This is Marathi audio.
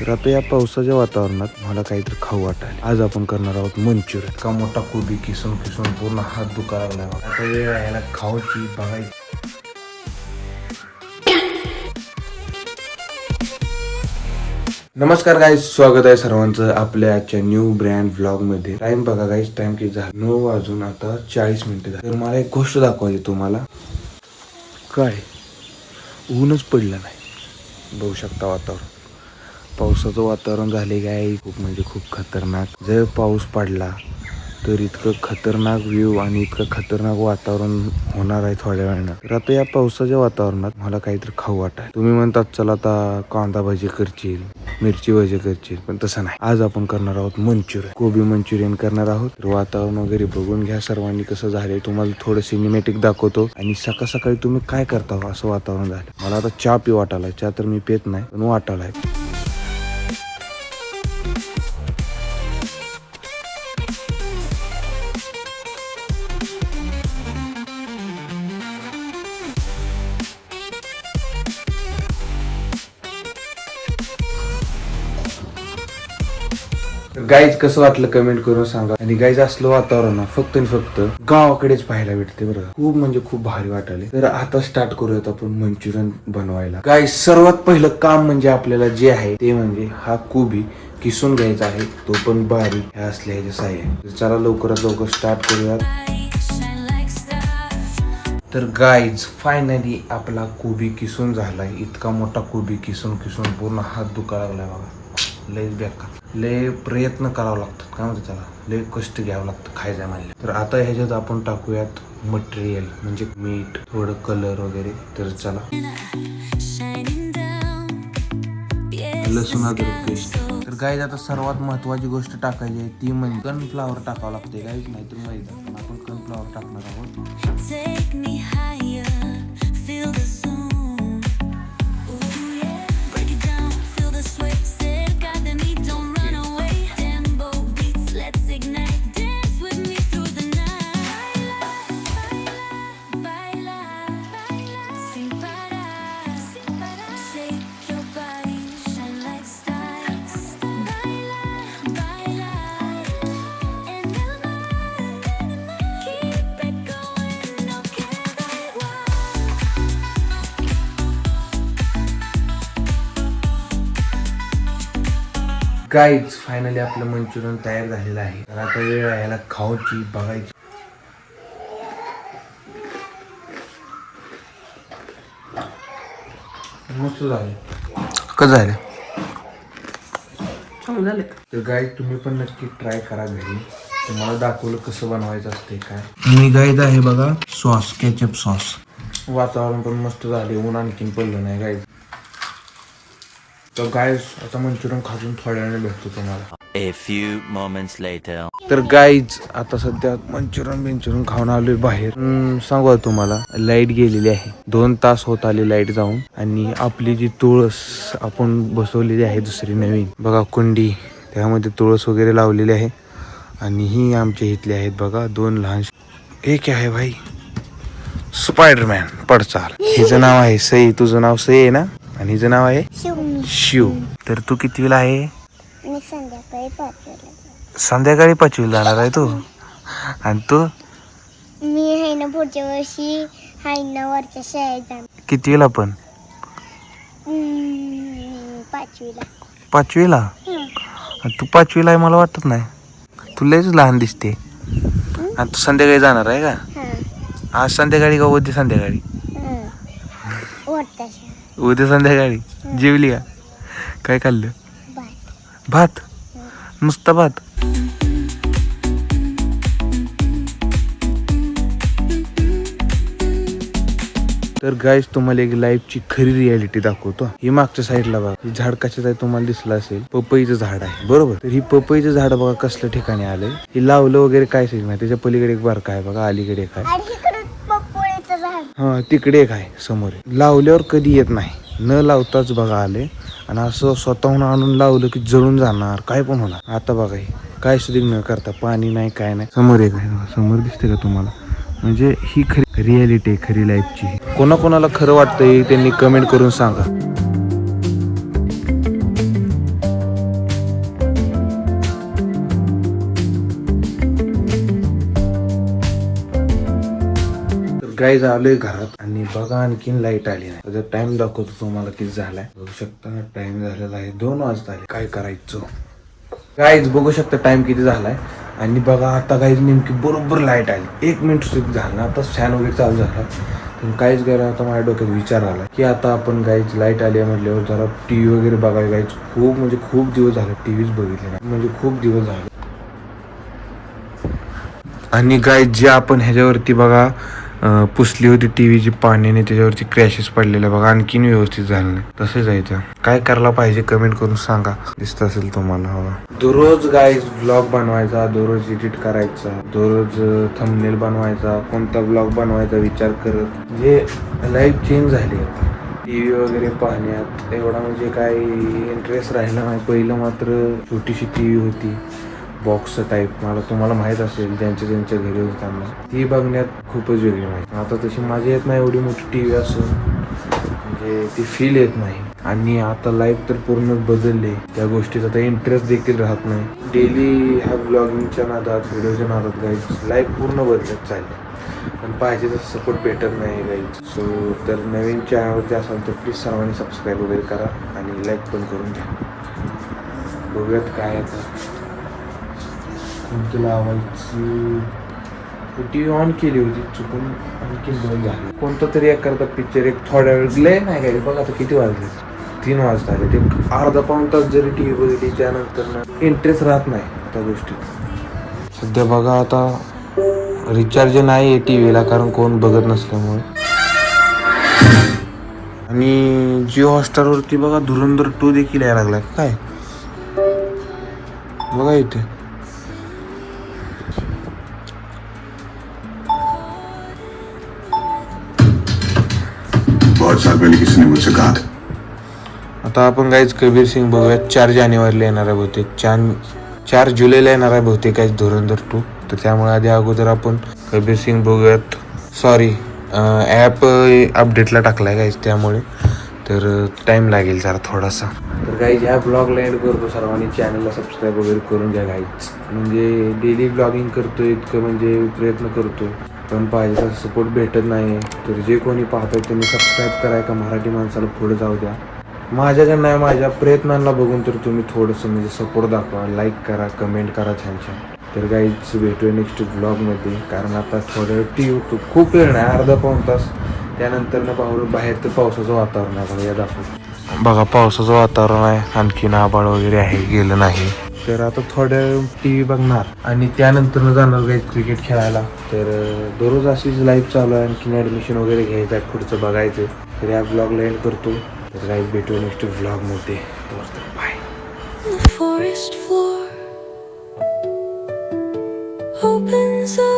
तर आता या पावसाच्या वातावरणात मला काहीतरी खाऊ वाटायला. आज आपण करणार आहोत मंचुरियन. का मोठा कोबी किसून किसून पूर्ण हात दुखायला लागला. आता वेळ आहे याला खाऊची बघायची. नमस्कार गाईज, स्वागत आहे सर्वांचं आपल्या आजच्या न्यू ब्रँड व्लॉग मध्ये. टाइम बघा गाईज, टाइम किती झाला, 9 वाजून आता 40 मिनिटं झाली. तर मला एक गोष्ट दाखवायची तुम्हाला. काय ऊनच पडलं नाही, बघू शकता वातावरण. पावसाचं वातावरण झाले काय खूप म्हणजे खूप खतरनाक. जर पाऊस पडला तर इतकं खतरनाक व्ह्यू आणि इतकं खतरनाक वातावरण होणार आहे थोड्या वेळानं. तर आता या पावसाच्या वातावरणात मला काहीतरी खाऊ वाटाय. तुम्ही म्हणतात चला आता कांदा भाजी करशील, मिरची भाजी करशील, पण तसं नाही. आज आपण करणार आहोत मंचुरियन, कोबी मंचुरियन करणार आहोत. तर वातावरण वगैरे बघून घ्या सर्वांनी कसं झालंय. तुम्हाला थोडं सिनेमॅटिक दाखवतो आणि सकाळ सकाळी तुम्ही काय करता असं वातावरण झालं. मला आता चहा पी वाटायला. चहा तर मी पेत नाही पण वाटायलाय. गाईज कसं वाटलं कमेंट करून सांगा. आणि गाईज असलं वातावरण फक्त आणि फक्त गावाकडेच पाहायला भेटते बरं. खूप म्हणजे खूप भारी वाटायले. तर आता स्टार्ट करूयात आपण मंचुरियन बनवायला. गाईज सर्वात पहिलं काम म्हणजे आपल्याला जे आहे ते म्हणजे हा कोबी किसून घ्यायचा आहे, तो पण बारीक ह्या असल्या ह्याच्या साह्याने. चला लवकरात लवकर स्टार्ट करूयात. तर गाईज फायनली आपला कोबी किसून झालाय. इतका मोठा कोबी किसून किसून पूर्ण हात दुखायला लागलाय बघा. लय बेकार, लय प्रयत्न करावं लागतात, काय म्हणतात त्याला, लय कष्ट घ्यावं लागतं खायचं म्हणलं. तर आता ह्याच्यात आपण टाकूयात मटेरियल म्हणजे मीठ, थोडं कलर वगैरे. तर चला, लसूण अद्रक पेस्ट. तर गाईज आता सर्वात महत्वाची गोष्ट टाकायची आहे ती म्हणजे कॉर्नफ्लॉवर टाकावं लागते गाईज, नाहीतर मैदा. पण आपण कॉर्नफ्लॉवर टाकणार आहोत. गाईज फायनली आपलं मंचुरियन तयार झालेलं आहे. तर आता वेळ आहे याला खाऊची बघायची. मस्त झाले. कसं झालं? चांगलं झालं. तर गाईज तुम्ही पण नक्की ट्राय करा घरी. तुम्हाला दाखवलं कसं बनवायचं असते काय. मी गाईज आहे बघा सॉस, केचप सॉस. वातावरण पण मस्त झाले, ऊन आणखीन पडलं नाही गाईज. तर गाईज आता मंचुरियन खाऊन थोड्या वेळाने भेटतो तुम्हाला. A few moments later. तर गाईज आता सध्या मंचुरियन खाऊन आलोय बाहेर. सांगू तुम्हाला, लाईट गेलेली आहे. 2 तास होत आले लाईट जाऊन. आणि आपली जी तुळस आपण बसवलेली आहे दुसरी नवीन बघा कुंडी, त्यामध्ये तुळस वगैरे लावलेली आहे. आणि ही आमच्या इथली आहेत बघा 2 लहान. एक आहे भाई स्पायडरमॅन पडचाल. हिचं नाव आहे सई. तुझं नाव सई आहे ना? आणि हिचं नाव आहे शिव. तर तू कितवीला आहे? संध्याकाळी 5वीला जाणार आहे तू. आणि तू? मी आहे ना पुढच्या वर्षी आहे ना वरच्या शाळेत जाणार. कितवीला पण? 5वीला. 5वीला? आणि तू 5वीला आहे मला वाटत नाही. तू लयच लहान दिसते. आणि तू संध्याकाळी जाणार आहे का? आज संध्याकाळी का उद्या संध्याकाळी? उद्या संध्याकाळी. जेवली का? काय खाल्लं? भात. नुसता भात. तर गाईज तुम्हाला एक लाईफची खरी रियालिटी दाखवतो. ही मागच्या साईडला बघा, ही झाड कशाचं आहे तुम्हाला दिसलं असेल. पपईचं झाड आहे बरोबर. तर ही पपईचं झाड बघा कसल्या ठिकाणी आलंय. हे लावलं वगैरे काय नाही. त्याच्या पलीकडे एक बारका आहे बघा, अलीकडे एक आहे. हा तिकडे एक आहे समोर. लावल्यावर कधी येत नाही, न लावताच बघा आले. आणि असं स्वतःहून आणून लावलं की जळून जाणार, काय पण होणार. आता बघा काय सुद्धा न करता, पाणी नाही काय नाही. समोर एक आहे, समोर दिसते का तुम्हाला. म्हणजे ही खरी रियालिटी आहे, खरी लाईफची. कोणाकोणाला खरं वाटतंय त्यांनी कमेंट करून सांगा. गाईज आलोय घरात आणि बघा आणखीन लाईट आली नाही. तर टाइम दाखवतो तुम्हाला किती झालाय. बघू शकता टाइम झालेला आहे 2 वाजता आले. काय करायचं गाईज बघू शकता टाइम किती झालाय. आणि बघा आता गाईज नेमकी बरोबर लाईट आली. 1 मिनिट सुद्धा झालं ना. आता फॅन वगैरे चालू झाला. पण काहीच गेलं. आता माझ्या डोक्यात विचार आला की आता आपण गाईज लाईट आली आहे म्हटल्यावर जरा टीव्ही वगैरे बघावी. गाईज खूप म्हणजे खूप दिवस झाले टीव्हीच बघितले नाही. म्हणजे खूप दिवस झाले. आणि गाईज जे आपण ह्याच्यावरती बघा पुसली होती टीव्हीची पाण्याने त्याच्यावरती क्रॅशेस पडलेले बघा आणखीन व्यवस्थित झालं नाही. तसेच आहे. काय करायला पाहिजे कमेंट करून सांगा. दिसत असेल तुम्हाला. हवा दररोज गाईज व्लॉग बनवायचा, दररोज एडिट करायचा, दररोज थंबनेल बनवायचा, कोणता व्लॉग बनवायचा विचार करत म्हणजे लाईफ चेंज झाली. टीव्ही वगैरे पाहण्यात एवढा म्हणजे काही इंटरेस्ट राहिला नाही. पहिलं मात्र छोटीशी टीव्ही होती बॉक्स टाईप. मला तुम्हाला माहित असेल ज्यांच्या घरी होताना ती बघण्यात खूपच वेगळी माहिती. आता तशी माझी येत नाही एवढी मोठी टीव्ही असून म्हणजे ती फील येत नाही. आणि आता लाईफ तर पूर्ण बदलली. त्या गोष्टीचा आता इंटरेस्ट देखील राहत नाही. डेली ह्या ब्लॉगिंगच्या नादात व्हिडिओच्या नादात गाईज लाईफ पूर्ण बदलत चालली. पण पाहिजे तसं सपोर्ट भेटत नाही गाईज. सो तर नवीन चॅनलवरती असाल तर प्लीज सर्वांनी सबस्क्राईब वगैरे करा आणि लाईक पण करून घ्या. बघूयात काय आता कोणती लावायची. टी व्ही ऑन केली होती चुकून आणखी बंद झाली. कोणता तरी एखादा पिक्चर एक थोड्या वेळ लय नाही काय बघा आता किती वाजले 3 वाजता आले. ते अर्धा पाऊण तास जरी टी व्ही बघितली त्यानंतर ना इंटरेस्ट राहत नाही त्या गोष्टीत. सध्या बघा आता रिचार्ज नाही आहे टी व्हीला कारण कोण बघत नसल्यामुळे. आणि जिओ हॉटस्टारवरती बघा धुरंधर 2 देखील यायला लागलाय. काय बघा इथे बहुत साल पहले किसी ने मुझसे कहा था. आता आपण गाईज कबीर सिंग बघूयात. 4 जानेवारीला येणार आहे बहुतेक. 4 जुलैला येणार आहे बहुतेक गाईज धुरंधर 2. तर त्यामुळे आधी अगोदर आपण कबीर सिंग बघूयात. सॉरी ॲप अपडेटला टाकलाय गाईज त्यामुळे तर टाईम लागेल जरा थोडासा. तर गाईज ह्या ब्लॉगला एंड करतो. सर्वांनी चॅनलला सबस्क्राईब वगैरे करून घ्या गाईज. म्हणजे डेली ब्लॉगिंग करतोय इतकं म्हणजे प्रयत्न करतोय पण पाहिजे तसं सपोर्ट भेटत नाही. तर जे कोणी पाहताय त्यांनी सबस्क्राईब कराय का मराठी माणसाला पुढे जाऊ द्या. माझ्याकडे नाही माझ्या प्रयत्नांना बघून तर तुम्ही थोडंसं म्हणजे सपोर्ट दाखवा. लाईक करा, कमेंट करा छान छान. तर गाईज भेटूया नेक्स्ट ब्लॉगमध्ये. कारण आता थोडं टीव्ही खूप वेळ नाही अर्धा पाऊण तास. त्यानंतर ना बाहेर तर पावसाचं वातावरण आहे. बघा या दाखवून बघा पावसाचं वातावरण आहे. आणखीन आभाळ वगैरे आहे गेलं नाही. तर आता थोडं टी व्ही बघणार आणि त्यानंतर जाणार गाईज क्रिकेट खेळायला. तर दररोज अशीच लाईफ चालू आहे. आणखीन ॲडमिशन वगैरे घ्यायचं आहे पुढचं बघायचं. तर या ब्लॉगला एंड करतो. तर गाईज भेटूया नेक्स्ट ब्लॉगमध्ये. Bye. The forest floor opens up.